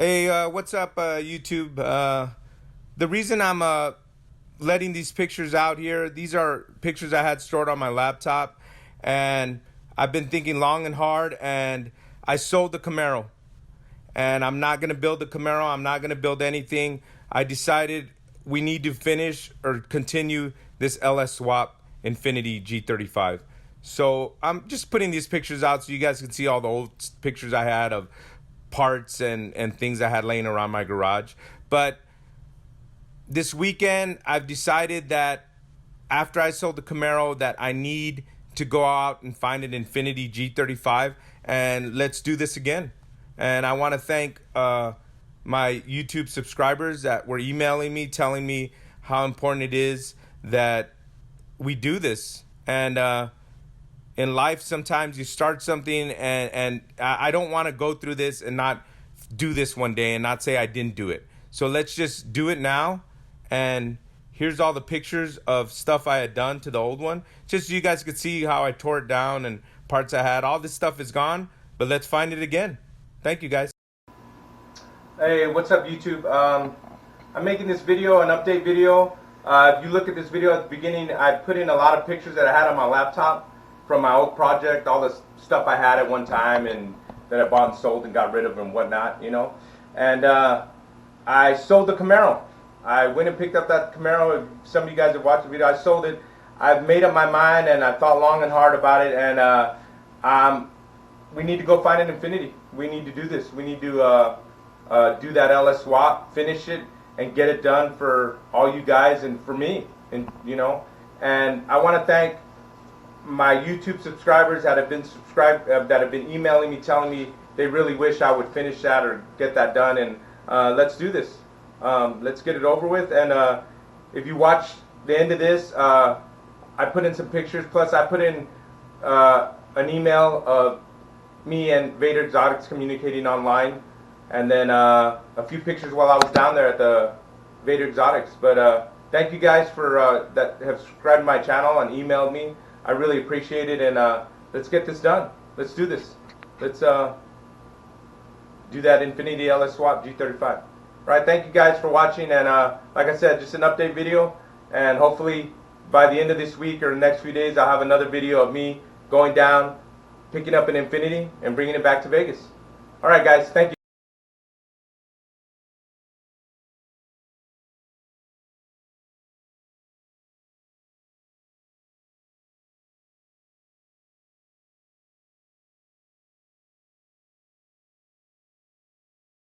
Hey, what's up, YouTube? The reason I'm letting these pictures out here, these are pictures I had stored on my laptop, and I've been thinking long and hard, and I sold the Camaro, and I'm not gonna build the Camaro. I'm not gonna build anything. I decided we need to finish or continue this LS Swap Infinity G35. So I'm just putting these pictures out so you guys can see all the old pictures I had of parts and things I had laying around my garage. But this weekend, I've decided that after I sold the Camaro, that I need to go out and find an Infinity G35, and let's do this again. And I want to thank my YouTube subscribers that were emailing me, telling me how important it is that we do this. And in life, sometimes you start something, and I don't want to go through this and not do this one day and not say I didn't do it. So let's just do it now. And here's all the pictures of stuff I had done to the old one, just so you guys could see how I tore it down and parts I had. All this stuff is gone, but let's find it again. Thank you, guys. Hey, what's up, YouTube? I'm making this video, an update video. If you look at this video at the beginning, I put in a lot of pictures that I had on my laptop from my old project, all the stuff I had at one time and that I bought and sold and got rid of and whatnot, you know. And I sold the Camaro. I went and picked up that Camaro. If some of you guys have watched the video, I sold it. I've made up my mind and I thought long and hard about it, and we need to go find an Infinity. We need to do this. We need to do that LS swap, finish it, and get it done for all you guys and for me, and you know. And I want to thank my YouTube subscribers that have been that have been emailing me, telling me they really wish I would finish that or get that done. And let's do this. Let's get it over with. And if you watch the end of this, I put in some pictures. Plus, I put in an email of me and Vader Exotics communicating online, and then a few pictures while I was down there at the Vader Exotics. But thank you guys for that have subscribed to my channel and emailed me. I really appreciate it, and let's get this done. Let's do this. Let's do that Infinity LS Swap G35. All right, thank you guys for watching, and like I said, just an update video, and hopefully by the end of this week or the next few days, I'll have another video of me going down, picking up an Infinity, and bringing it back to Vegas. All right, guys, thank you.